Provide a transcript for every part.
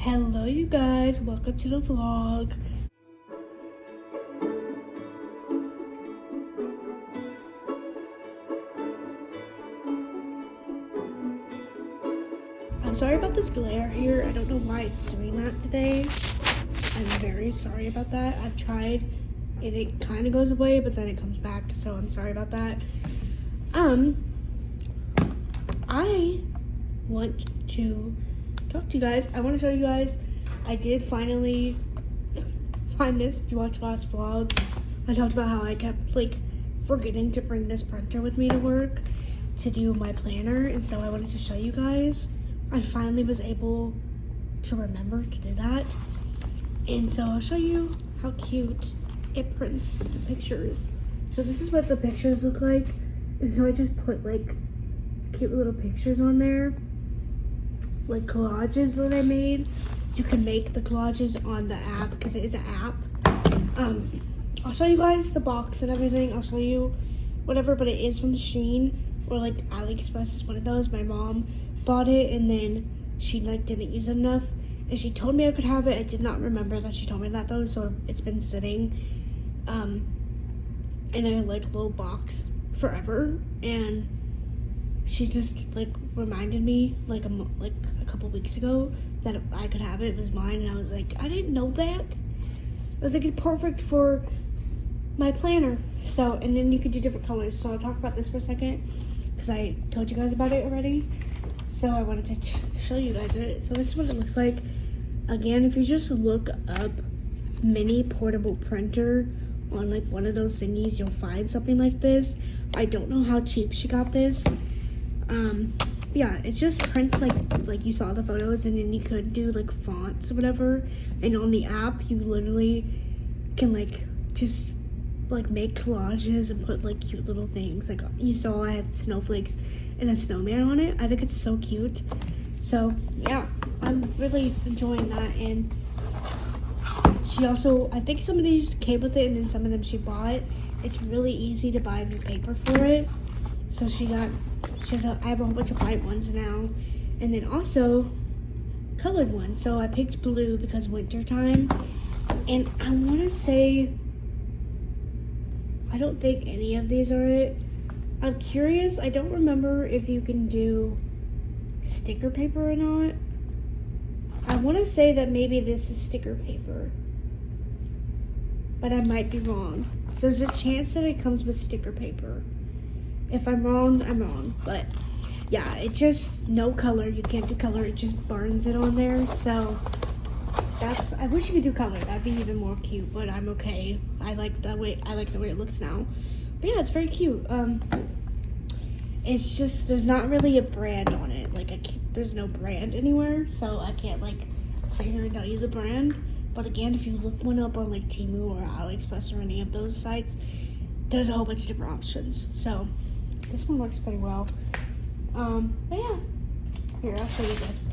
Hello you guys, welcome to the vlog. I'm sorry about this glare here. I don't know why it's doing that today. I'm very sorry about that. I've tried and it kind of goes away, but then it comes back, so I'm sorry about that. I want to talk to you guys. I want to show you guys. I did finally find this. If you watched last vlog, I talked about how I kept forgetting to bring this printer with me to work to do my planner, and so I wanted to show you guys. I finally was able to remember to do that, and so I'll show you how cute it prints the pictures. So this is what the pictures look like, and so I just put cute little pictures on there, like collages that I made. You can make the collages on the app because it is an app. I'll show you guys the box and everything. I'll show you whatever, but it is from Shein or AliExpress is one of those. My mom bought it and then she didn't use it enough, and she told me I could have it. I did not remember that she told me that though, so it's been sitting in a little box forever, and she just reminded me a couple weeks ago that I could have it. It was mine, and I was like, I didn't know that. I was like, it's perfect for my planner. So, and then you could do different colors. So I'll talk about this for a second because I told you guys about it already. So I wanted to show you guys it. So this is what it looks like. Again, if you just look up mini portable printer on one of those thingies, you'll find something like this. I don't know how cheap she got this. Yeah, it just prints like you saw the photos, and then you could do fonts or whatever. And on the app, you literally can just make collages and put cute little things. Like you saw, I had snowflakes and a snowman on it. I think it's so cute. So yeah, I'm really enjoying that. And she also, I think some of these came with it, and then some of them she bought. It's really easy to buy the paper for it. So I have a whole bunch of white ones now, and then also colored ones. So I picked blue because winter time, and I want to say I don't think any of these are it. I'm curious. I don't remember if you can do sticker paper or not. I want to say that maybe this is sticker paper, but I might be wrong. So there's a chance that it comes with sticker paper. If I'm wrong, I'm wrong. But yeah, it just no color. You can't do color. It just burns it on there. So I wish you could do color. That'd be even more cute. But I'm okay. I like the way it looks now. But yeah, it's very cute. It's just there's not really a brand on it. There's no brand anywhere, so I can't sit here and tell you the brand. But again, if you look one up on Temu or AliExpress or any of those sites, there's a whole bunch of different options. So this one works pretty well. But yeah, here, I'll show you this.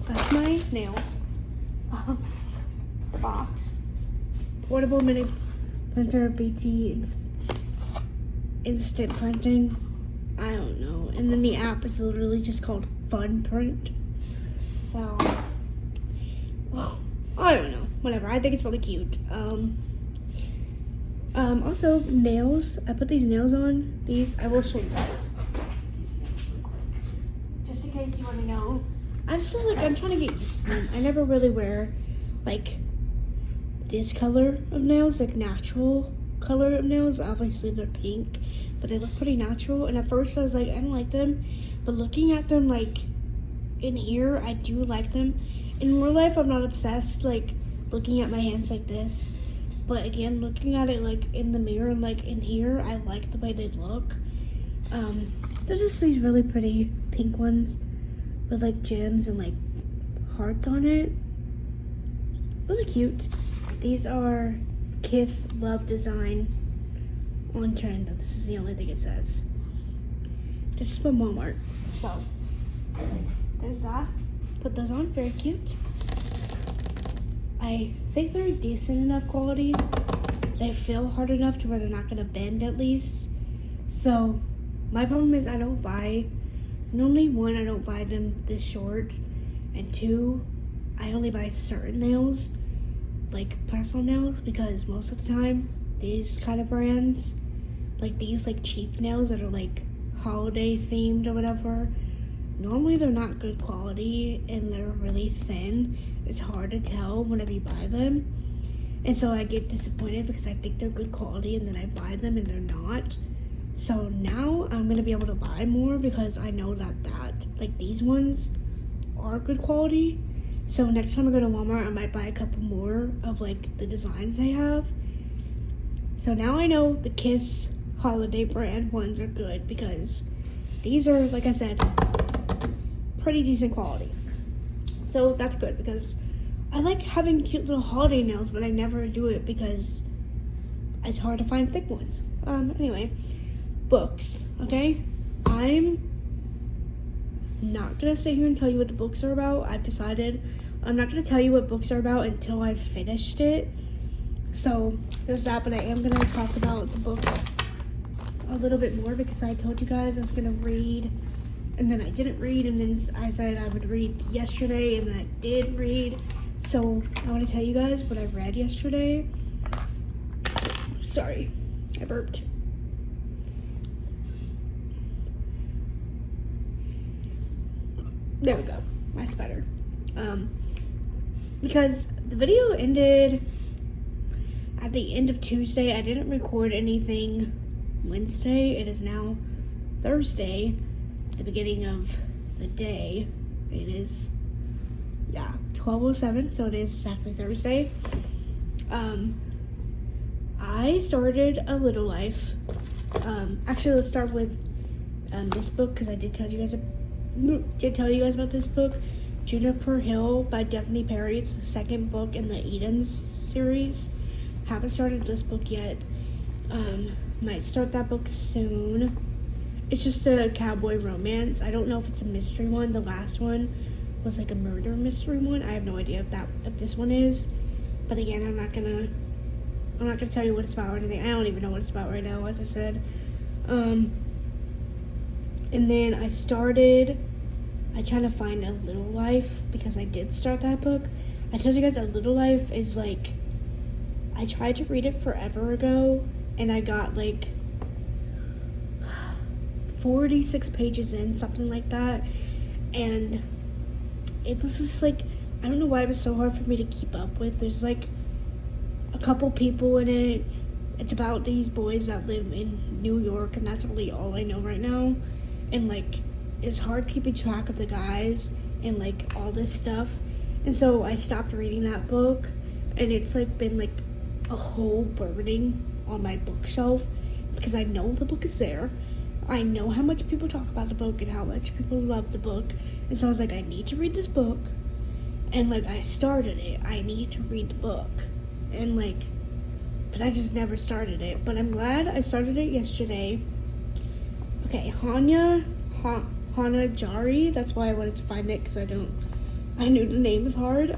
That's my nails. The box. Portable mini printer, BT instant printing. I don't know. And then the app is literally just called Fun Print. So, well, I don't know. Whatever. I think it's really cute. Also, nails. I put these nails on. I will show you guys. Just in case you want to know. I'm still I'm trying to get used to them. I never really wear this color of nails, natural color of nails. Obviously they're pink, but they look pretty natural. And at first I was like, I don't like them. But looking at them in here, I do like them. In real life, I'm not obsessed looking at my hands like this. But again, looking at it in the mirror and in here, I like the way they look. There's just these really pretty pink ones with gems and hearts on it. Really cute. These are Kiss Love Design on trend. This is the only thing it says. This is from Walmart. So there's that. Put those on. Very cute. I think they're decent enough quality. They feel hard enough to where they're not going to bend at least. So my problem is I don't buy Normally, one, I don't buy them this short, and two, I only buy certain nails, like personal nails, because most of the time, these kind of brands, like these like cheap nails that are like holiday themed or whatever, normally they're not good quality and they're really thin. It's hard to tell whenever you buy them. And so I get disappointed because I think they're good quality and then I buy them and they're not. So now I'm going to be able to buy more because I know that like these ones are good quality. So next time I go to Walmart, I might buy a couple more of like the designs they have. So now I know the Kiss holiday brand ones are good because these are, like I said, pretty decent quality. So that's good because I like having cute little holiday nails, but I never do it because it's hard to find thick ones. Anyway, books, okay? I'm not gonna sit here and tell you what the books are about. I've decided I'm not gonna tell you what books are about until I've finished it. So there's that, but I am gonna talk about the books a little bit more because I told you guys I was gonna read and then I didn't read, and then I said I would read yesterday and then I did read. So I want to tell you guys what I read yesterday. Sorry, I burped. There we go, that's better. Because the video ended at the end of Tuesday. I didn't record anything Wednesday. It is now Thursday, the beginning of the day. It is 12:07, so it is exactly Thursday. I started A Little Life. Actually, let's start with this book because I did tell you guys about this book, Juniper Hill by Daphne Perry. It's the second book in the Edens series. Haven't started this book yet. Might start that book soon. It's just a cowboy romance. I don't know if it's a mystery one. The last one was like a murder mystery one. I have no idea if this one is. But again, I'm not gonna tell you what it's about or anything. I don't even know what it's about right now, as I said. And then I tried to find A Little Life because I did start that book. I told you guys A Little Life is like, I tried to read it forever ago and I got like 46 pages in, something like that. And it was just like, I don't know why it was so hard for me to keep up with. There's like a couple people in it. It's about these boys that live in New York, and that's really all I know right now. And like, it's hard keeping track of the guys and like all this stuff. And so I stopped reading that book, and it's like been like a whole burning on my bookshelf because I know the book is there. I know how much people talk about the book and how much people love the book. And so I was like, I need to read this book. And like, I started it. I need to read the book. And like, but I just never started it. But I'm glad I started it yesterday. Okay, Hana Jari. That's why I wanted to find it because I knew the name was hard.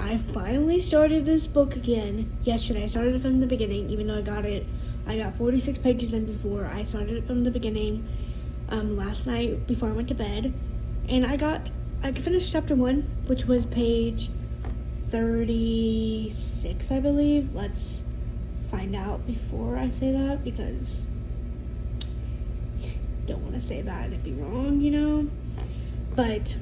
I finally started this book again yesterday. I started it from the beginning, even though I got 46 pages in before. I started it from the beginning last night before I went to bed. And I finished chapter 1, which was page 36, I believe. Let's find out before I say that because I don't want to say that and it'd be wrong, you know? But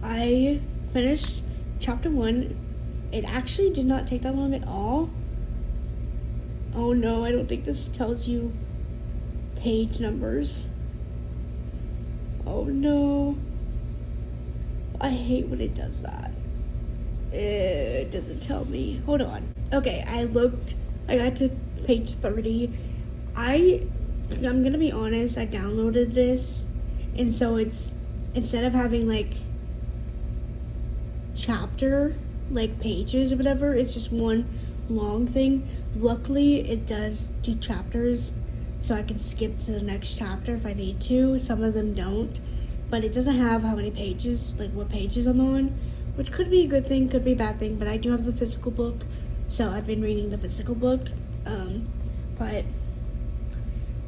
I finished chapter 1. It actually did not take that long at all. Oh no, I don't think this tells you page numbers. Oh no. I hate when it does that. It doesn't tell me. Hold on. Okay, I got to page 30. I'm gonna be honest, I downloaded this, and so it's, instead of having like chapter, like pages or whatever, it's just one long thing. Luckily, it does do chapters, so I can skip to the next chapter if I need to. Some of them don't, but it doesn't have how many pages, like what pages I'm on, which could be a good thing, could be a bad thing, but I do have the physical book, so I've been reading the physical book. But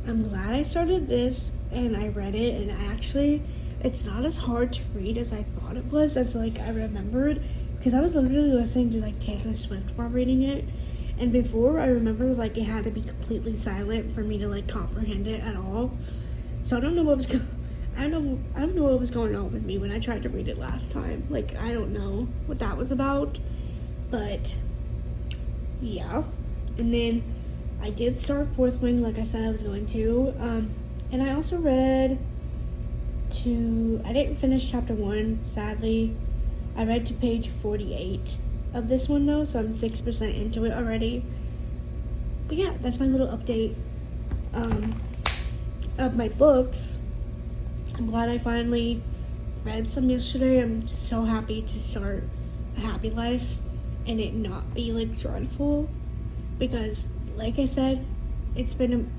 I'm glad I started this and I read it, and actually it's not as hard to read as I thought it was, as like I remembered, because I was literally listening to like Taylor Swift while reading it, and before I remember like it had to be completely silent for me to like comprehend it at all. So I don't know what was I don't know what was going on with me when I tried to read it last time. Like, I don't know what that was about, but yeah. And then I did start Fourth Wing, like I said I was going to, and I also read I didn't finish chapter 1, sadly. I read to page 48 of this one though, so I'm 6% into it already. But yeah, that's my little update of my books. I'm glad I finally read some yesterday. I'm so happy to start A Happy Life and it not be like dreadful, because like I said, it's been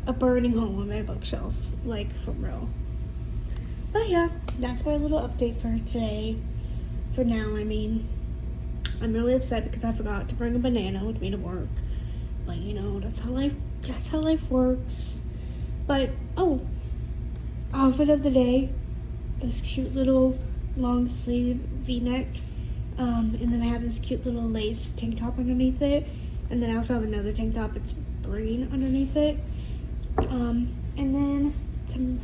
a burning hole on my bookshelf, like for real. But yeah, that's my little update for today. For now, I mean, I'm really upset because I forgot to bring a banana with me to work. But you know, that's how life works. But outfit of the day, this cute little long sleeve v-neck, and then I have this cute little lace tank top underneath it, and then I also have another tank top, it's green underneath it, and then to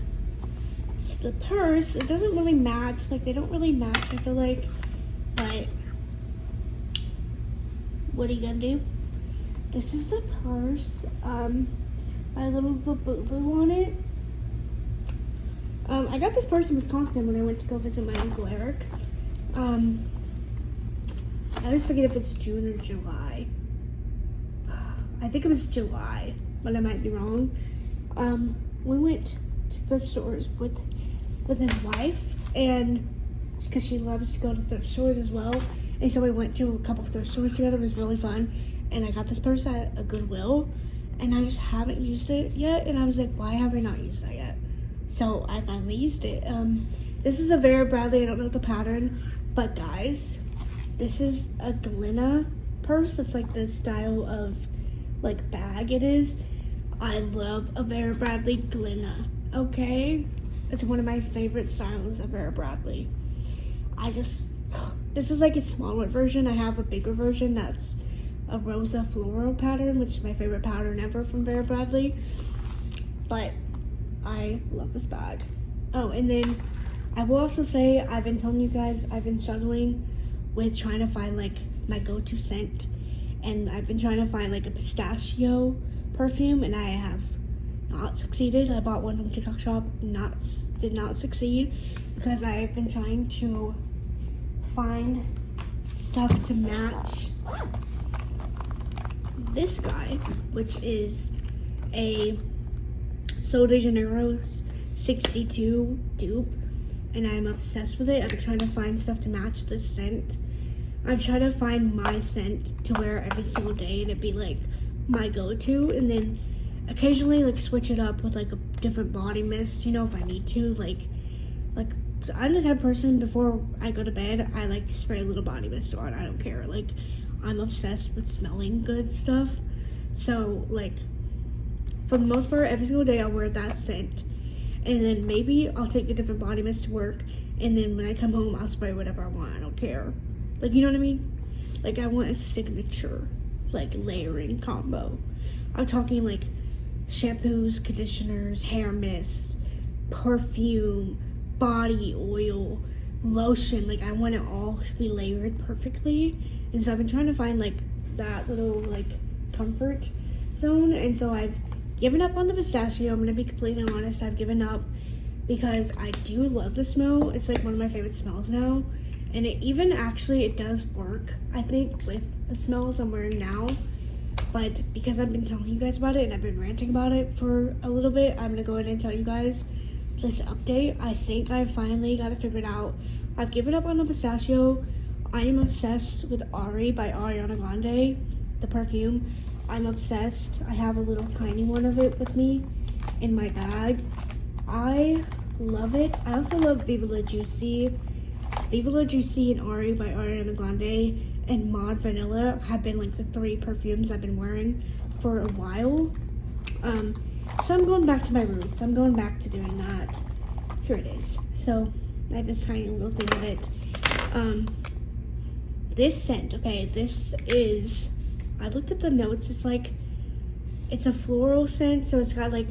the purse, it doesn't really match, like they don't really match, I feel like, but what are you gonna do? This is the purse, my little boo-boo on it. I got this purse in Wisconsin when I went to go visit my Uncle Eric. I always forget if it's June or July. I think it was July, but I might be wrong. We went to thrift stores with his wife, and because she loves to go to thrift stores as well. And so we went to a couple of thrift stores together. It was really fun. And I got this purse at a Goodwill, and I just haven't used it yet. And I was like, why have I not used that yet? So I finally used it. This is a Vera Bradley. I don't know the pattern, but guys, this is a Glenna purse. It's like the style of like bag it is. I love a Vera Bradley Glenna. Okay, it's one of my favorite styles of Vera Bradley. This is like a smaller version. I have a bigger version that's a Rosa floral pattern, which is my favorite pattern ever from Vera Bradley. But I love this bag. Oh, and then I will also say, I've been telling you guys, I've been struggling with trying to find like my go-to scent, and I've been trying to find like a pistachio perfume, and I have not succeeded. I bought one from TikTok shop, did not succeed, because I've been trying to find stuff to match this guy, which is a Sol de Janeiro 62 dupe, and I'm obsessed with it. I've been trying to find stuff to match this scent. I'm trying to find my scent to wear every single day and it be like my go-to, and then occasionally like switch it up with like a different body mist, you know, if I need to. Like I'm the type of person, before I go to bed, I like to spray a little body mist on. I don't care. Like, I'm obsessed with smelling good stuff. So like, for the most part, every single day I'll wear that scent, and then maybe I'll take a different body mist to work, and then when I come home I'll spray whatever I want. I don't care. Like, you know what I mean? Like, I want a signature like layering combo. I'm talking like shampoos, conditioners, hair mist, perfume, body oil, lotion. Like, I want it all to be layered perfectly, and so I've been trying to find like that little like comfort zone, and so I've given up on the pistachio. I'm gonna be completely honest, I've given up, because I do love the smell. It's like one of my favorite smells now, and it does work, I think, with the smells I'm wearing now. But because I've been telling you guys about it and I've been ranting about it for a little bit, I'm gonna go ahead and tell you guys this update. I think I finally got it figured out. I've given up on the pistachio. I am obsessed with Ari by Ariana Grande, the perfume. I'm obsessed. I have a little tiny one of it with me in my bag. I love it. I also love Viva La Juicy. Viva La Juicy and Ari by Ariana Grande and Maud Vanilla have been like the 3 perfumes I've been wearing for a while. So I'm going back to my roots. I'm going back to doing that. Here it is. So I have this tiny little thing of it. This scent, okay, this is, I looked at the notes, it's a floral scent, so it's got like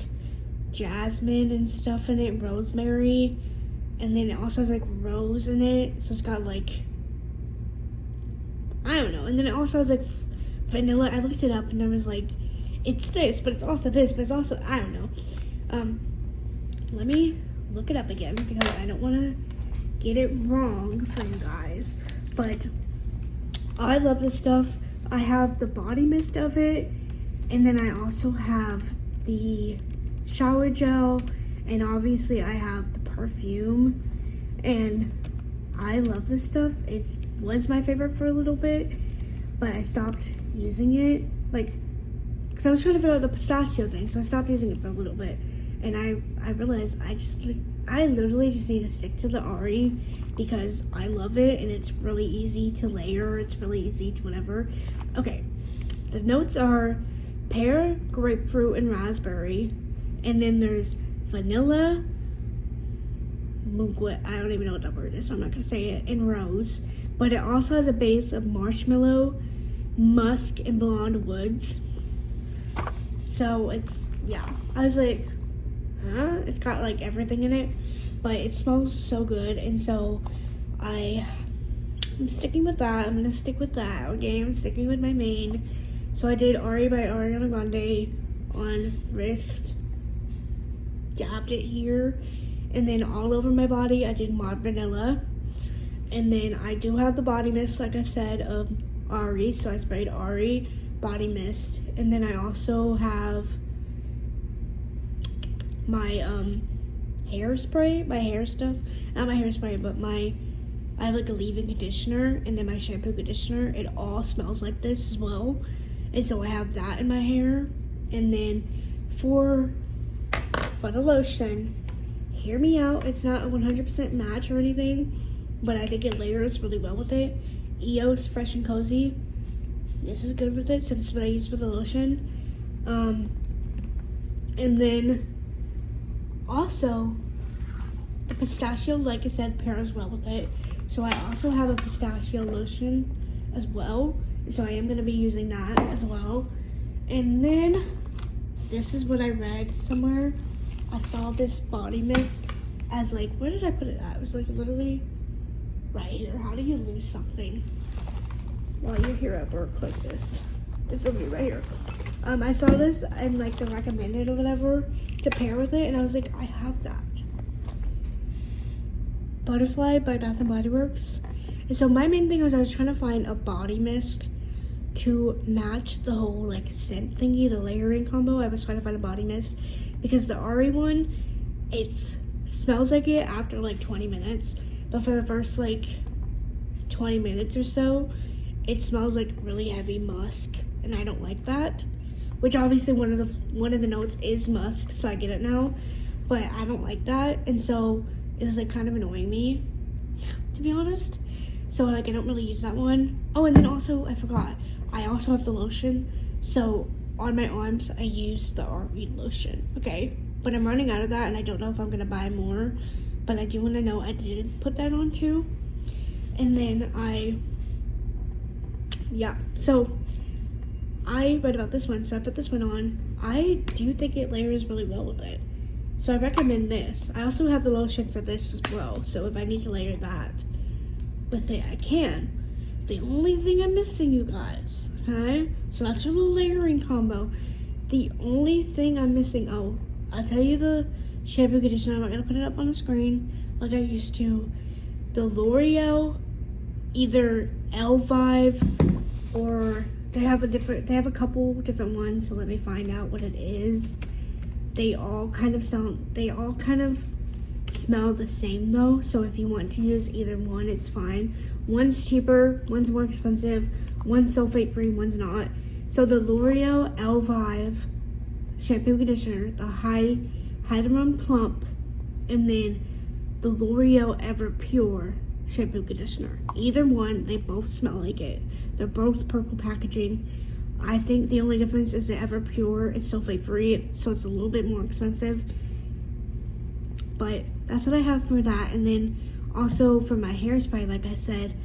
jasmine and stuff in it, rosemary, and then it also has like rose in it, so it's got like, I don't know, and then it also has like vanilla. I looked it up and I was like, it's this, but it's also this, but it's also, I don't know. Let me look it up again because I don't want to get it wrong for you guys, but I love this stuff. I have the body mist of it, and then I also have the shower gel, and obviously I have the perfume, and I love this stuff. It was my favorite for a little bit, but I stopped using it, because I was trying to figure out the pistachio thing, so I stopped using it for a little bit, and I realized I literally just need to stick to the Ari because I love it, and it's really easy to layer, it's really easy to whatever. Okay, the notes are pear, grapefruit, and raspberry, and then there's vanilla, I don't even know what that word is, so I'm not gonna say it, and rose, but it also has a base of marshmallow, musk, and blonde woods. So it's, yeah, I was like, huh? It's got like everything in it, but it smells so good, and so I'm sticking with that. I'm gonna stick with that, okay? I'm sticking with my main. So I did Ari by Ariana Grande on wrist, dabbed it here, and then all over my body I did Mod Vanilla, and then I do have the body mist, like I said, of Ari, so I sprayed Ari body mist, and then I also have my hairspray, my hair stuff, not my hairspray, but I have like a leave-in conditioner, and then my shampoo conditioner, it all smells like this as well, and so I have that in my hair. And then for the lotion, hear me out, it's not a 100% match or anything, but I think it layers really well with it. EOS Fresh and Cozy, this is good with it, so this is what I use for the lotion. And then also the pistachio, like I said, pairs well with it, so I also have a pistachio lotion as well, so I am going to be using that as well. And then this is what I read somewhere. I saw this body mist as like, where did I put it at? It was like literally right here. How do you lose something while you're here at work like this? It's gonna be right here. I saw this and like the recommended or whatever to pair with it, and I was like, I have that. Butterfly by Bath and Body Works. And so my main thing was I was trying to find a body mist to match the whole like scent thingy, the layering combo. I was trying to find a body mist because the Ari one, it smells like it after like 20 minutes, but for the first like 20 minutes or so, it smells like really heavy musk, and I don't like that. Which obviously one of the notes is musk, so I get it now, but I don't like that, and so it was like kind of annoying me, to be honest. So like I don't really use that one. Oh, and then also I forgot, I also have the lotion. So on my arms I use the Ari lotion, okay? But I'm running out of that, and I don't know if I'm gonna buy more, but I do want to know I did put that on too. And then so I read about this one, so I put this one on. I do think it layers really well with it, so I recommend this. I also have the lotion for this as well, so if I need to layer that with it, I can. The only thing I'm missing, you guys, okay? So that's your little layering combo. The only thing I'm missing, oh, I'll tell you the shampoo conditioner. I'm not gonna put it up on the screen like I used to. The L'Oreal, either Elvive or they have a couple different ones, so let me find out what it is. They all kind of smell the same though, so if you want to use either one, it's fine. One's cheaper, one's more expensive, one's sulfate free, one's not. So the L'Oreal Elvive shampoo conditioner, the Hydron Plump, and then the L'Oreal Ever Pure shampoo conditioner. Either one, they both smell like it. They're both purple packaging. I think the only difference is the Everpure is sulfate free, so it's a little bit more expensive. But that's what I have for that. And then also for my hairspray, like I said,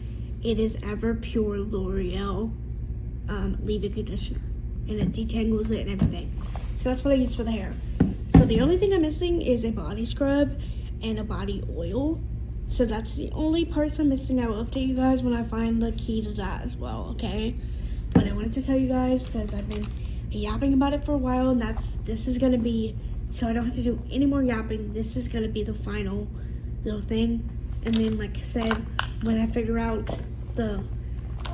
it is Everpure L'Oreal leave-in conditioner, and it detangles it and everything. So that's what I use for the hair. So the only thing I'm missing is a body scrub and a body oil. So that's the only parts I'm missing. I will update you guys when I find the key to that as well, okay? But I wanted to tell you guys because I've been yapping about it for a while, and this is gonna be, so I don't have to do any more yapping. This is gonna be the final little thing. And then, like I said, when I figure out the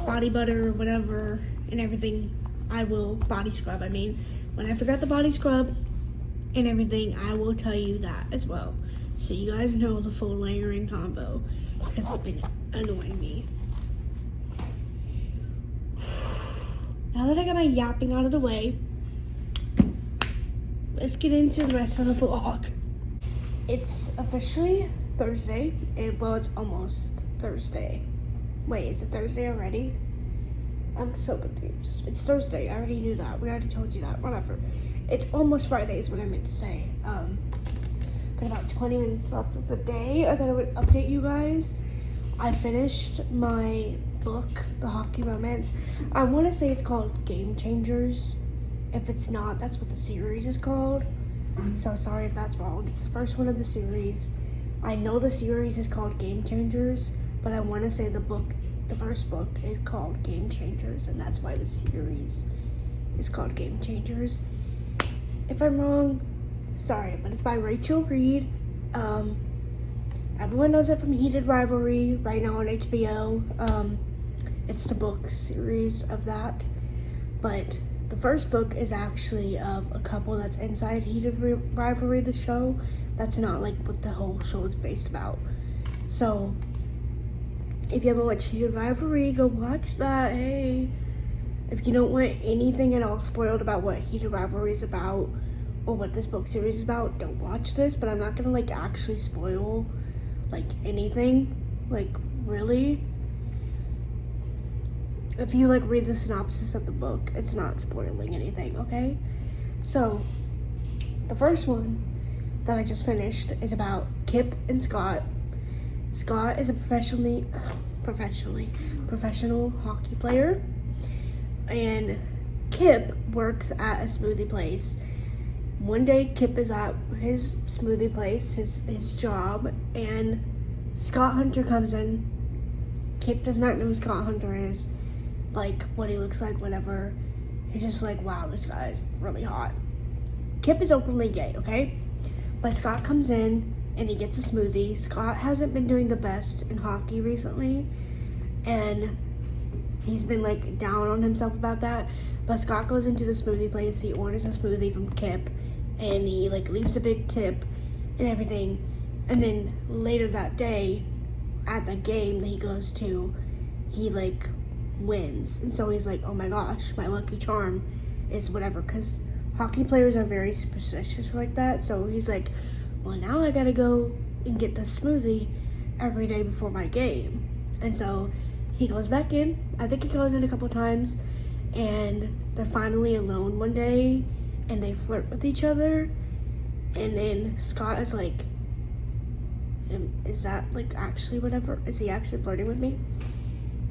body butter or whatever and everything, I will body scrub. I mean, when I figure out the body scrub and everything, I will tell you that as well. So you guys know the full layering combo, because it's been annoying me. Now that I got my yapping out of the way, let's get into the rest of the vlog. It's officially Thursday. Well, it's almost Thursday. Wait, is it Thursday already? I'm so confused. It's Thursday. I already knew that. We already told you that. Whatever. It's almost Friday is what I meant to say. Got about 20 minutes left of the day. I thought I would update you guys. I finished my book, The Hockey Romance. I want to say it's called Game Changers. If it's not, that's what the series is called. So sorry if that's wrong. It's the first one of the series. I know the series is called Game Changers, but I want to say the first book is called Game Changers, and that's why the series is called Game Changers. If I'm wrong, sorry, but it's by Rachel Reed. Everyone knows it from Heated Rivalry, right now on HBO. It's the book series of that, but the first book is actually of a couple that's inside Heated Rivalry, the show. That's not like what the whole show is based about. So if you haven't watched Heated Rivalry, go watch that. Hey, if you don't want anything at all spoiled about what Heated Rivalry is about or what this book series is about, don't watch this. But I'm not gonna like actually spoil like anything, like really. If you like read the synopsis of the book, it's not spoiling anything, okay? So the first one that I just finished is about Kip and Scott. Scott is a professional hockey player, and Kip works at a smoothie place. One day Kip is at his smoothie place, his job, and Scott Hunter comes in. Kip does not know who Scott Hunter is, like what he looks like, whatever. He's just like, wow, this guy is really hot. Kip is openly gay, okay? But Scott comes in and he gets a smoothie. Scott hasn't been doing the best in hockey recently, and he's been like down on himself about that. But Scott goes into the smoothie place, he orders a smoothie from Kip, and he like leaves a big tip and everything. And then later that day, at the game that he goes to, he like wins. And so he's like, oh my gosh, my lucky charm is whatever, because hockey players are very superstitious like that. So he's like, well, now I gotta go and get the smoothie every day before my game. And so he goes back in. I think he goes in a couple times, and they're finally alone one day, and they flirt with each other. And then Scott is like, is that like actually whatever? Is he actually flirting with me?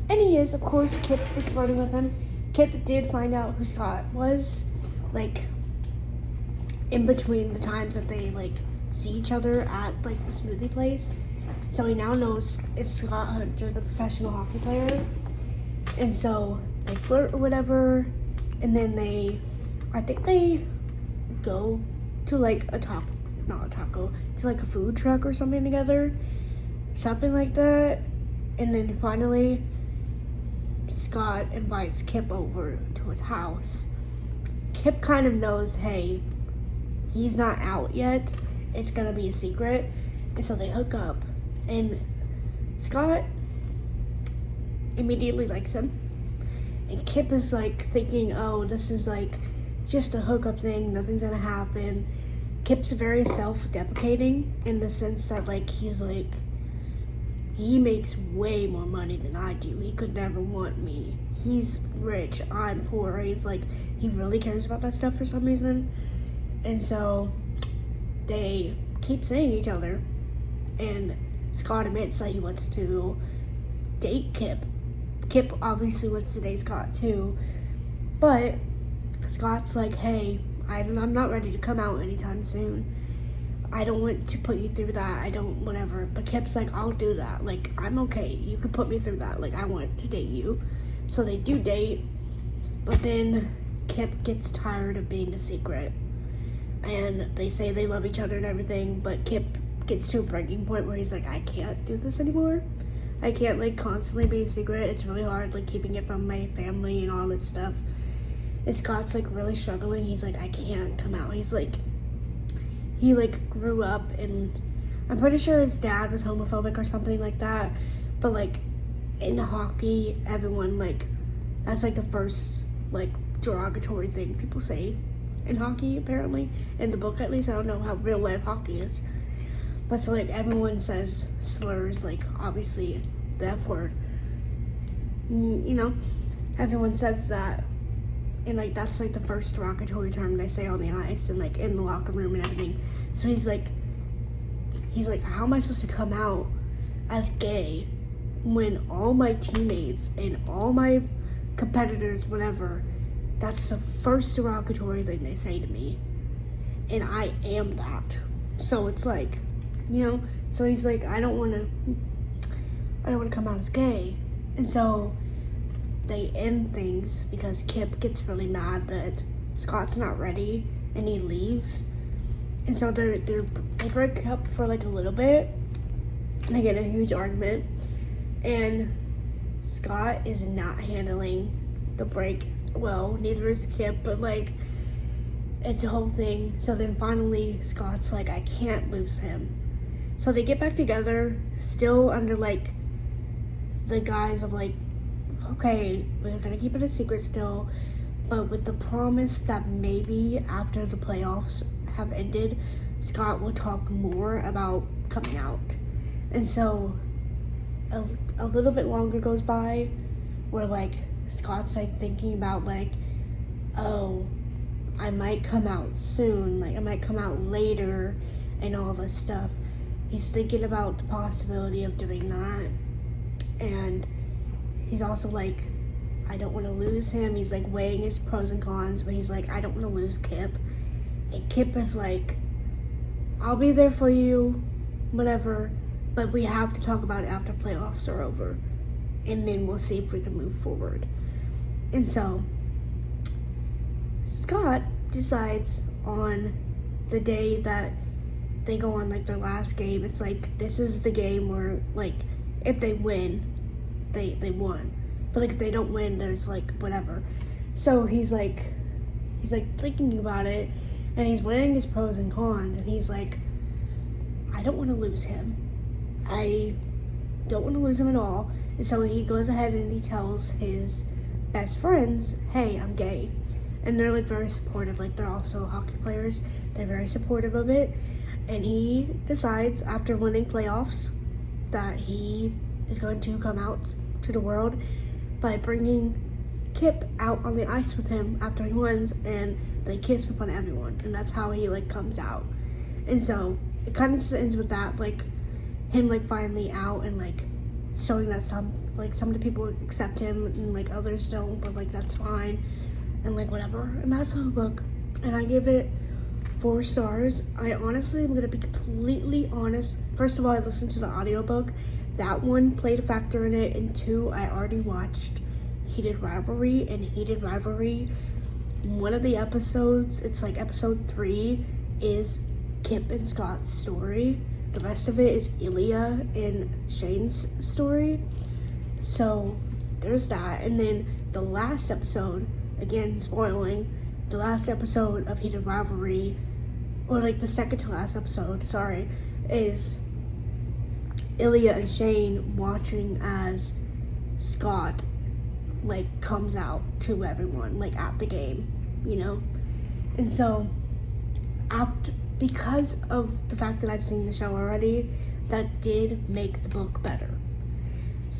And he is, of course. Kip is flirting with him. Kip did find out who Scott was, like, in between the times that they like see each other at like the smoothie place. So he now knows it's Scott Hunter, the professional hockey player. And so they flirt or whatever, and then I think they go to like to like a food truck or something together, something like that. And then finally Scott invites Kip over to his house. Kip kind of knows, hey, he's not out yet, it's gonna be a secret. And so they hook up, and Scott immediately likes him, and Kip is like thinking, oh, this is like just a hookup thing, nothing's gonna happen. Kip's very self-deprecating in the sense that like he's like, he makes way more money than I do. He could never want me. He's rich, I'm poor. He's like, he really cares about that stuff for some reason. And so they keep seeing each other. And Scott admits that he wants to date Kip. Kip obviously wants to date Scott too. But Scott's like, hey, I'm not ready to come out anytime soon. I don't want to put you through that. I don't, whatever. But Kip's like, I'll do that. Like, I'm okay. You can put me through that. Like, I want to date you. So they do date. But then Kip gets tired of being a secret. And they say they love each other and everything. But Kip gets to a breaking point where he's like, I can't do this anymore. I can't, like, constantly be a secret. It's really hard, like, keeping it from my family and all this stuff. And Scott's, like, really struggling. He's like, I can't come out. He's like, he, like, grew up, and I'm pretty sure his dad was homophobic or something like that. But, like, in hockey, everyone, like, that's, like, the first, like, derogatory thing people say in hockey, apparently. In the book, at least. I don't know how real life hockey is. But, so, like, everyone says slurs, like, obviously, the F word. You know? Everyone says that. And, like, that's, like, the first derogatory term they say on the ice and, like, in the locker room and everything. So he's like, how am I supposed to come out as gay when all my teammates and all my competitors, whatever, that's the first derogatory thing they say to me. And I am that. So it's like, you know, so he's like, I don't want to come out as gay. And so they end things because Kip gets really mad that Scott's not ready and he leaves. And so they break up for like a little bit. And they get in a huge argument. And Scott is not handling the break well. Neither is Kip, but like, it's a whole thing. So then finally Scott's like, I can't lose him. So they get back together, still under like the guise of like, okay, we're gonna keep it a secret still, but with the promise that maybe after the playoffs have ended, Scott will talk more about coming out. And so a little bit longer goes by where like Scott's like thinking about like, oh, I might come out soon, like I might come out later and all this stuff. He's thinking about the possibility of doing that. And he's also like, I don't want to lose him. He's like weighing his pros and cons, but he's like, I don't want to lose Kip. And Kip is like, I'll be there for you, whatever, but we have to talk about it after playoffs are over. And then we'll see if we can move forward. And so Scott decides on the day that they go on like their last game, it's like, this is the game where like, if they win, they won. But like if they don't win, there's like whatever. So he's like thinking about it, and he's weighing his pros and cons, and he's like, I don't want to lose him. I don't want to lose him at all. And so he goes ahead and he tells his best friends, hey, I'm gay. And they're like very supportive. Like they're also hockey players. They're very supportive of it. And he decides after winning playoffs that he is going to come out to the world by bringing Kip out on the ice with him after he wins, and they kiss in front of everyone, and that's how he like comes out. And so it kind of just ends with that, like him like finally out and like showing that some of the people accept him and like others don't, but like that's fine and like whatever. And that's the book, and I give it 4 stars. I honestly am gonna be completely honest. First of all, I listened to the audiobook. That one played a factor in it, and 2, I already watched Heated Rivalry, and Heated Rivalry, one of the episodes, it's like episode 3, is Kip and Scott's story. The rest of it is Ilya and Shane's story. So there's that. And then the last episode, again spoiling, the last episode of Heated Rivalry, or like the second to last episode, sorry, is Ilya and Shane watching as Scott like comes out to everyone like at the game, you know. And so because of the fact that I've seen the show already, that did make the book better.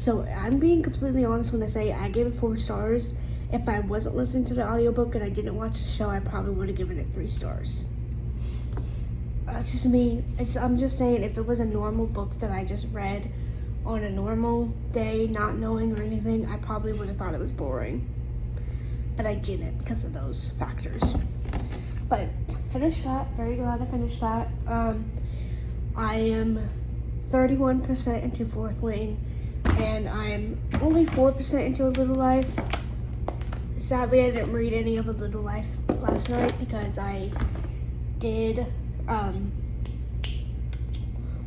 So I'm being completely honest when I say I gave it 4 stars. If I wasn't listening to the audiobook and I didn't watch the show, I probably would have given it 3 stars. That's just me. I'm just saying, if it was a normal book that I just read on a normal day, not knowing or anything, I probably would have thought it was boring. But I didn't because of those factors. But finished that. Very glad I finished that. I am 31% into Fourth Wing, and I'm only 4% into A Little Life. Sadly, I didn't read any of A Little Life last night because I did, what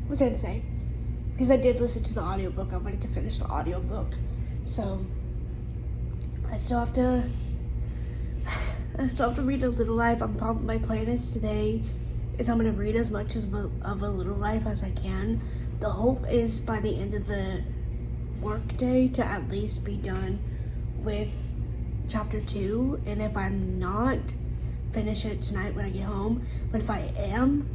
was I going to say? Because I did listen to the audiobook. I wanted to finish the audiobook. So, I still have to read A Little Life. My plan is today is I'm going to read as much of A Little Life as I can. The hope is by the end of the workday to at least be done with chapter 2, and if I'm not, finish it tonight when I get home. But if I am,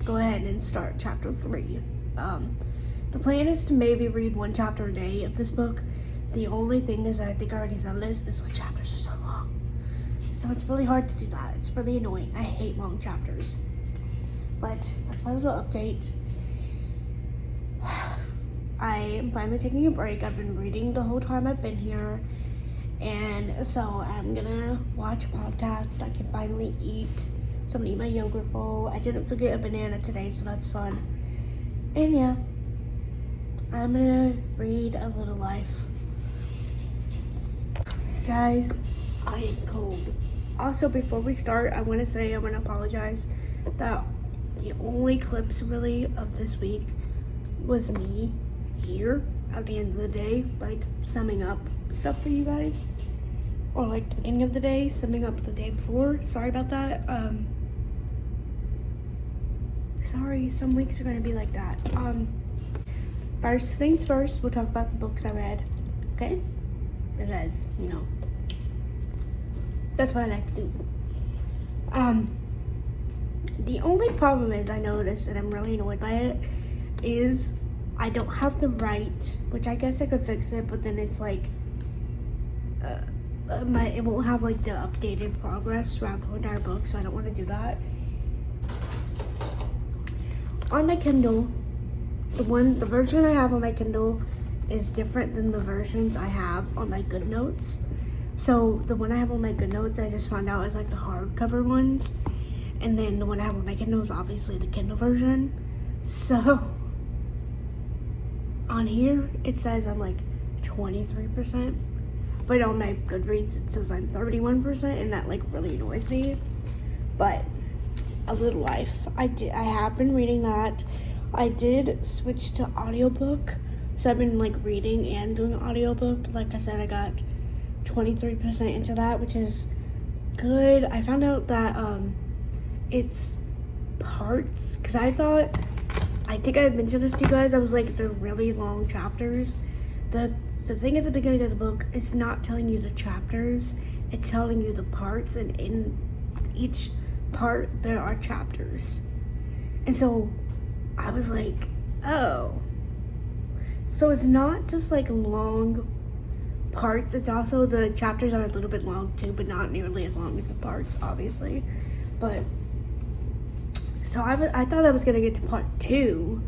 go ahead and start chapter 3. The plan is to maybe read 1 chapter a day of this book. The only thing is, I think I already said this, is the chapters are so long. So it's really hard to do that. It's really annoying. I hate long chapters. But that's my little update. I am finally taking a break. I've been reading the whole time I've been here. And so I'm gonna watch a podcast. I can finally eat. So I'm gonna eat my yogurt bowl. I didn't forget a banana today, so that's fun. And yeah, I'm gonna read A Little Life. Guys, I am cold. Also, before we start, I want to apologize that the only clips really of this week was me here at the end of the day, like summing up stuff for you guys, or like the beginning of the day, summing up the day before. Sorry about that. Sorry, some weeks are gonna be like that. First things first, we'll talk about the books I read, okay? Because, you know, that's what I like to do. The only problem is, I noticed, and I'm really annoyed by it, is I don't have the right, which I guess I could fix it, but then it's like, it won't have like the updated progress throughout the entire book, so I don't want to do that. On my Kindle, the version I have on my Kindle is different than the versions I have on my GoodNotes. So the one I have on my GoodNotes, I just found out is like the hardcover ones, and then the one I have on my Kindle is obviously the Kindle version. So on here it says I'm like 23%, but on my Goodreads it says I'm 31%, and that like really annoys me. But A Little Life, I have been reading that. I did switch to audiobook, so I've been like reading and doing audiobook. Like I said, I got 23% into that, which is good. I found out that it's parts, because I think I mentioned this to you guys. I was like, they're really long chapters. The thing at the beginning of the book is not telling you the chapters, it's telling you the parts, and in each part there are chapters. And so I was like, oh, so it's not just like long parts, it's also the chapters are a little bit long too, but not nearly as long as the parts, obviously. But so I thought I was gonna get to part 2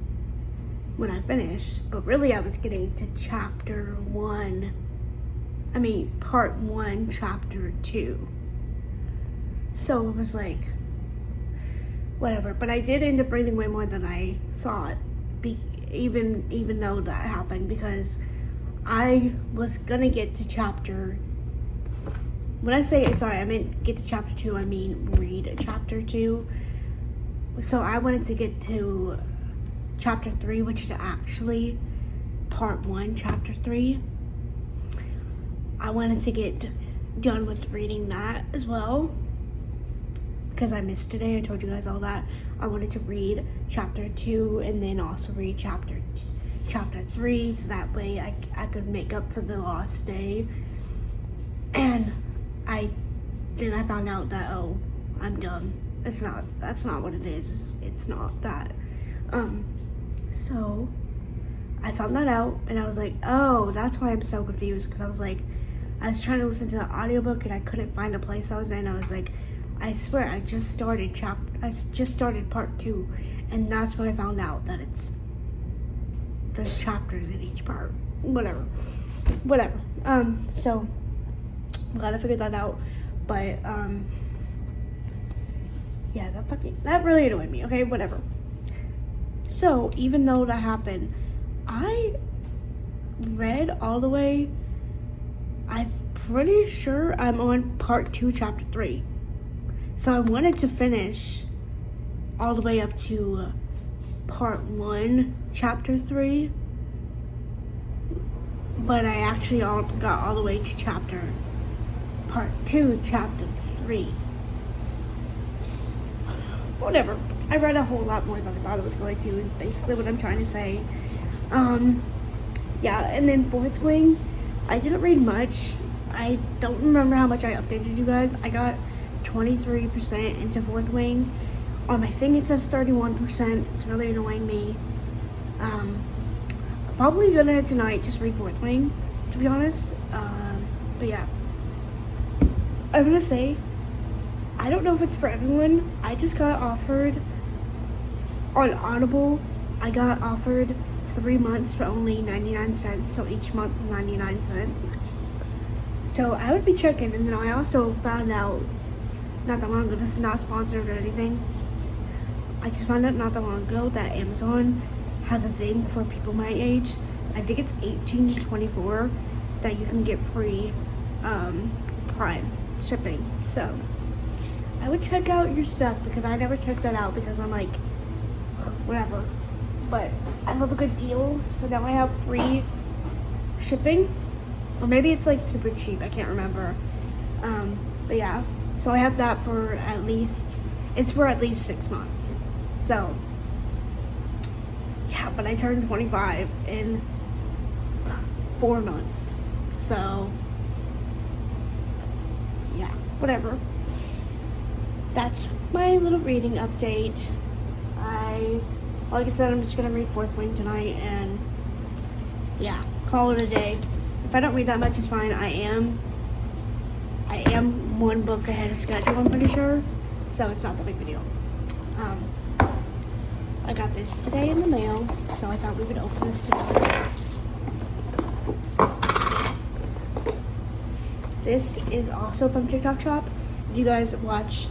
when I finished, but really I was getting to part 1 chapter 2. So it was like, whatever. But I did end up reading way more than I thought, even though that happened, because I was gonna get to I meant get to chapter 2, I mean read chapter 2. So I wanted to get to chapter 3, which is actually part 1, chapter 3. I wanted to get done with reading that as well, because I missed today. I told you guys all that. I wanted to read chapter 2 and then also read chapter 3, so that way I could make up for the lost day. And I found out that, oh, I'm dumb. That's not what it is. It's not that. So I found that out, and I was like, oh, that's why I'm so confused, because I was like, I was trying to listen to the audiobook, and I couldn't find the place I was in. I was like, I swear, I just started part 2, and that's when I found out that there's chapters in each part. Whatever. So I'm glad I figured that out, but yeah, that really annoyed me. Okay, whatever. So even though that happened, I read all the way. I'm pretty sure I'm on part 2, chapter 3. So I wanted to finish all the way up to part 1, chapter 3. But I actually got all the way to part 2, chapter 3. Whatever. I read a whole lot more than I thought it was going to, is basically what I'm trying to say. Yeah, and then Fourth Wing, I didn't read much. I don't remember how much I updated you guys. I got 23% into Fourth Wing. On my thing it says 31%. It's really annoying me. I'm probably gonna tonight just read Fourth Wing, to be honest. But yeah. I'm gonna say, I don't know if it's for everyone. I just got offered on Audible. I got offered 3 months for only 99 cents, so each month is 99 cents. So I would be checking, and then I also found out not that long ago, this is not sponsored or anything, I just found out not that long ago that Amazon has a thing for people my age. I think it's 18 to 24 that you can get free Prime shipping. So I would check out your stuff, because I never checked that out because I'm like, whatever. But I love a good deal, so now I have free shipping. Or maybe it's like super cheap, I can't remember. But yeah, so I have that for at least 6 months. So yeah, but I turned 25 in 4 months. So yeah, whatever. That's my little reading update. Like I said, I'm just gonna read Fourth Wing tonight, and yeah, call it a day. If I don't read that much, it's fine. I am 1 book ahead of schedule, I'm pretty sure, so it's not that big of a deal. I got this today in the mail, so I thought we would open this together. This is also from TikTok Shop. If you guys watch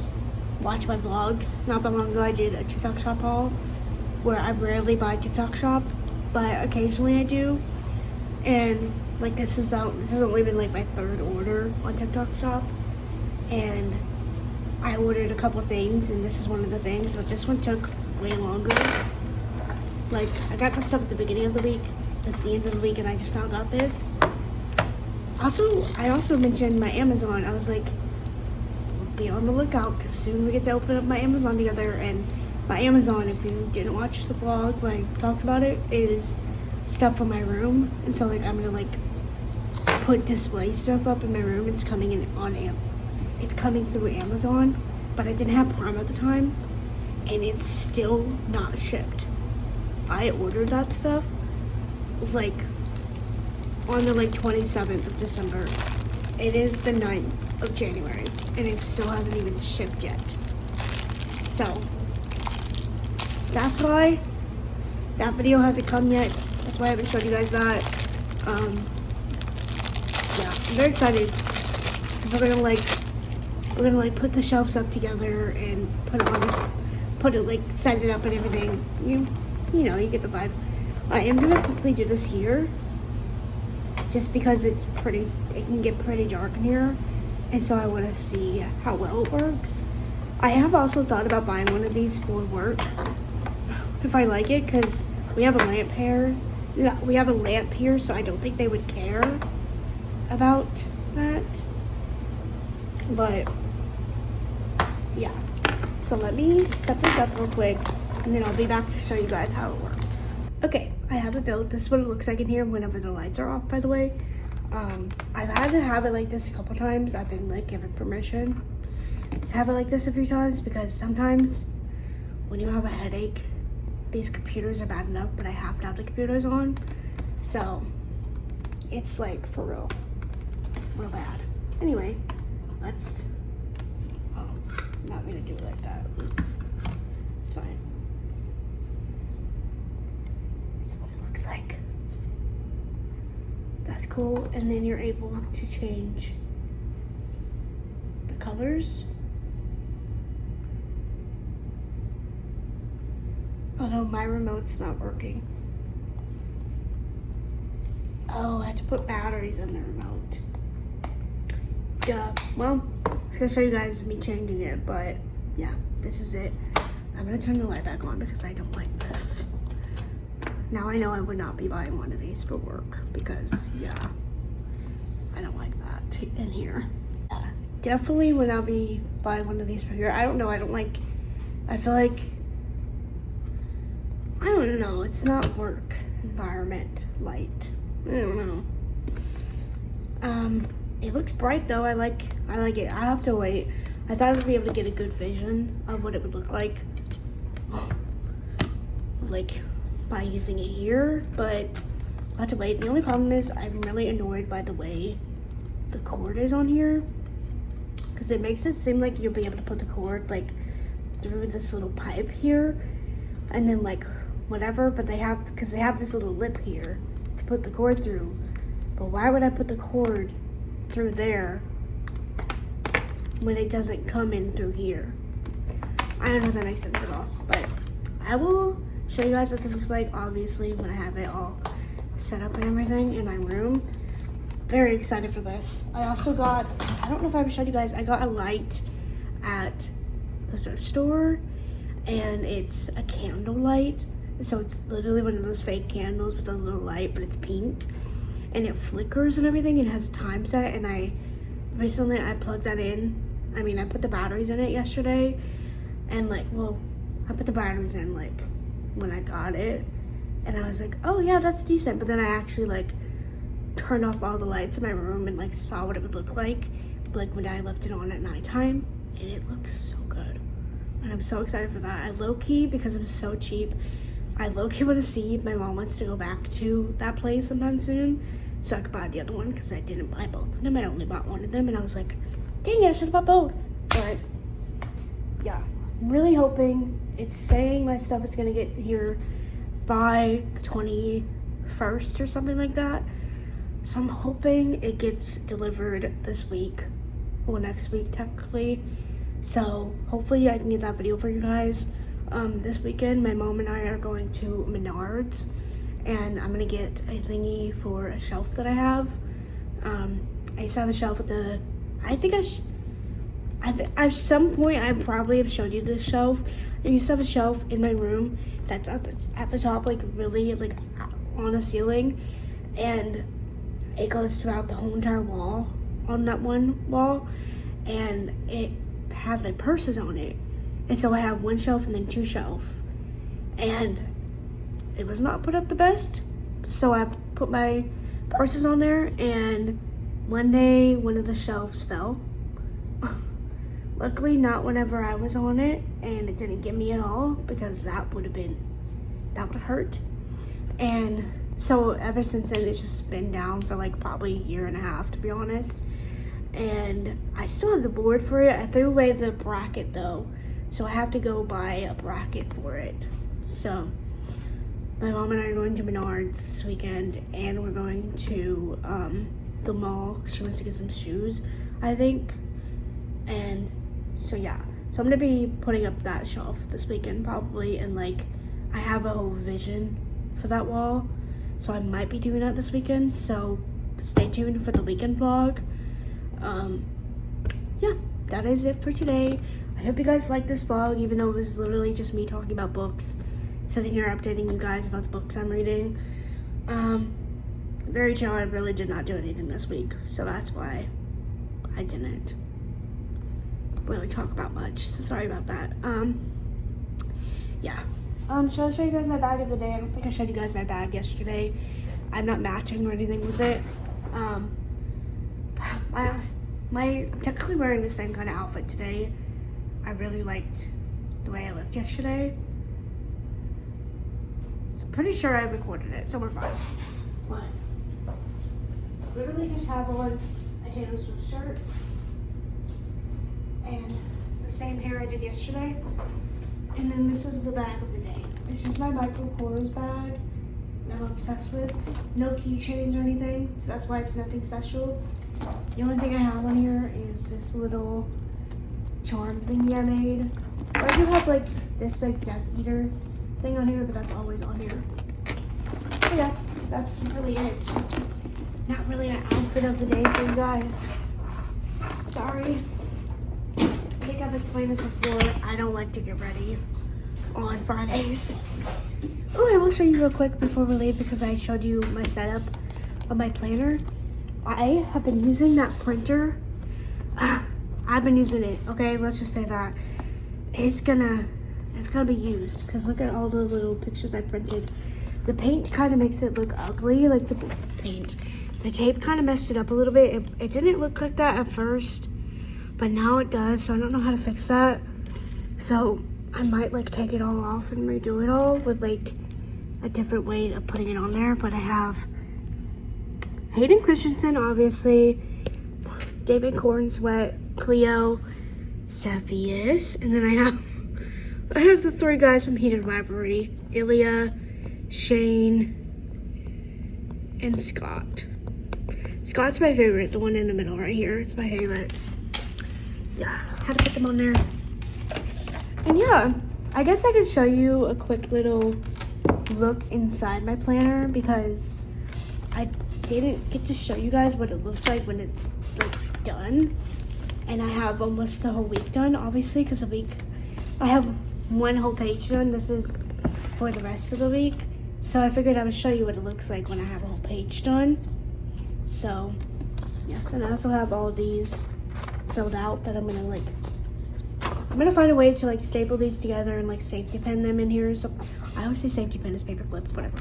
my vlogs, not that long ago I did a TikTok Shop haul, where I rarely buy TikTok Shop, but occasionally I do. And like this has only been like my 3rd order on TikTok Shop, and I ordered a couple things, and this is one of the things, but this one took way longer. Like, I got the stuff at the beginning of the week, it's the end of the week, and I just now got this. I also mentioned my Amazon. I was like, be on the lookout, because soon we get to open up my Amazon together. And my Amazon, if you didn't watch the vlog when I talked about it, is stuff from my room. And so like, I'm gonna like put display stuff up in my room. It's coming through Amazon, but I didn't have Prime at the time, and it's still not shipped. I ordered that stuff like on the 27th of December. It is the 9th of January, and it still hasn't even shipped yet. So that's why that video hasn't come yet. That's why I haven't showed you guys that. Yeah, I'm very excited. We're gonna put the shelves up together and set it up and everything. You know, you get the vibe. I am gonna quickly do this here, just because it can get pretty dark in here, and so I want to see how well it works. I have also thought about buying one of these for work, if I like it, because we have a lamp here. We have a lamp here, so I don't think they would care about that. But yeah, so let me set this up real quick, and then I'll be back to show you guys how it works. Okay, I have it built. This is what it looks like in here whenever the lights are off, by the way. I've had to have it like this a couple times. I've been like given permission to have it like this a few times, because sometimes when you have a headache, these computers are bad enough, but I have to have the computers on. So it's like for real bad. Anyway, let's, oh, I'm not gonna do it like that. Oops. It's fine. So what it looks like. That's cool. And then you're able to change the colors. Although my remote's not working. Oh, I have to put batteries in the remote. Duh. Well, I'm gonna show you guys me changing it, but yeah, this is it. I'm gonna turn the light back on because I don't like this. Now I know I would not be buying one of these for work because, yeah, I don't like that in here. Definitely would not be buying one of these for here. I don't know, I feel like, I don't know, it's not work environment light. I don't know. It looks bright though. I like it. I have to wait. I thought I would be able to get a good vision of what it would look like by using it here, but I'll have to wait. The only problem is I'm really annoyed by the way the cord is on here, because it makes it seem like you'll be able to put the cord like through this little pipe here and then like whatever, but they have this little lip here to put the cord through. But why would I put the cord through there when it doesn't come in through here? I don't know if that makes sense at all, but I will show you guys what this looks like, obviously, when I have it all set up and everything in my room. Very excited for this. I also got, I don't know if I ever showed you guys, I got a light at the thrift store, and it's a candle light. So it's literally one of those fake candles with a little light, but it's pink. And it flickers and everything. It has a time set, and I plugged that in. I mean, I put the batteries in it yesterday, and I put the batteries in like when I got it, and I was like, oh yeah, that's decent. But then I actually turned off all the lights in my room and saw what it would look like when I left it on at nighttime, and it looks so good. And I'm so excited for that. I low-key, because it was so cheap, I low-key want to see if my mom wants to go back to that place sometime soon so I could buy the other one, because I didn't buy both of them. I only bought one of them, and I was like, dang it, I should have bought both. But yeah, I'm really hoping. It's saying my stuff is going to get here by the 21st or something like that. So I'm hoping it gets delivered this week, or next week technically. So hopefully I can get that video for you guys. This weekend, my mom and I are going to Menards, and I'm gonna get a thingy for a shelf that I have. I used to have a shelf with the, at some point I probably have showed you this shelf. I used to have a shelf in my room that's at the top, really on the ceiling, and it goes throughout the whole entire wall on that one wall, and it has my purses on it. And so I have one shelf and then two shelves. And it was not put up the best. So I put my purses on there, and one day one of the shelves fell. Luckily not whenever I was on it, and it didn't get me at all, because that would have hurt. And so ever since then it's just been down for probably a year and a half, to be honest. And I still have the board for it. I threw away the bracket though, so I have to go buy a bracket for it. So my mom and I are going to Menards this weekend, and we're going to the mall because she wants to get some shoes, I think. And so yeah, so I'm gonna be putting up that shelf this weekend probably, and I have a whole vision for that wall, so I might be doing that this weekend. So stay tuned for the weekend vlog. Yeah, that is it for today. I hope you guys liked this vlog, even though it was literally just me talking about books, sitting here updating you guys about the books I'm reading. Very chill. I really did not do anything this week, so that's why I didn't really talk about much, so sorry about that. Yeah. Should I show you guys my bag of the day? I don't think I showed you guys my bag yesterday. I'm not matching or anything with it. I'm technically wearing the same kind of outfit today. I really liked the way I looked yesterday. So I'm pretty sure I recorded it, so we're fine. But literally just have on a Taylor Swift shirt and the same hair I did yesterday. And then this is the bag of the day. It's just my Michael Kors bag that I'm obsessed with. No keychains or anything, so that's why it's nothing special. The only thing I have on here is this little charm thingy I made. I do have like this like Death Eater thing on here, but that's always on here. But yeah, that's really it. Not really an outfit of the day for you guys. Sorry. I think I've explained this before. I don't like to get ready on Fridays. Oh, I will show you real quick before we leave because I showed you my setup of my planner. I have been using that printer. I've been using it, okay? Let's just say that. It's gonna be used because look at all the little pictures I printed. The paint kind of makes it look ugly, like the paint. The tape kind of messed it up a little bit. It didn't look like that at first, but now it does, so I don't know how to fix that. So I might like take it all off and redo it all with like a different way of putting it on there. But I have Hayden Christensen, obviously, David Cornsweet, Cleo, Cepheus, and then I have the three guys from Heated Rivalry, Ilya, Shane, and Scott. Scott's my favorite, the one in the middle right here. It's my favorite. Yeah, had to put them on there. And yeah, I guess I could show you a quick little look inside my planner because I didn't get to show you guys what it looks like when it's like done. And I have almost the whole week done, obviously, because I have one whole page done. This is for the rest of the week. So I figured I would show you what it looks like when I have a whole page done. So, yes, and I also have all these filled out that I'm gonna find a way to like staple these together and like safety pin them in here. So I always say safety pin is paper clips, whatever.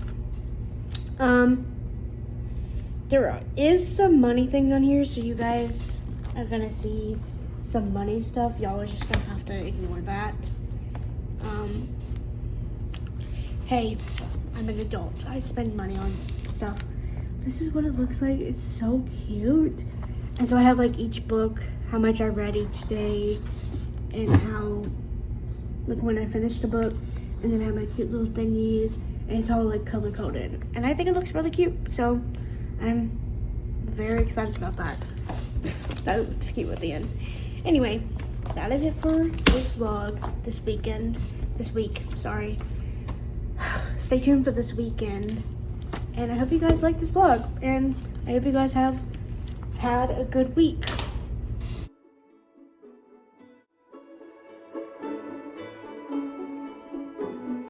There is some money things on here, so you guys are gonna see some money stuff. Y'all are just gonna have to ignore that. Hey, I'm an adult. I spend money on stuff. This is what it looks like. It's so cute. And so I have like each book, how much I read each day, and how, like when I finished the book, and then I have my cute little thingies, and it's all like color coded. And I think it looks really cute. So I'm very excited about that. That looks cute at the end. Anyway, that is it for this vlog, this week, sorry. Stay tuned for this weekend. And I hope you guys like this vlog. And I hope you guys have had a good week.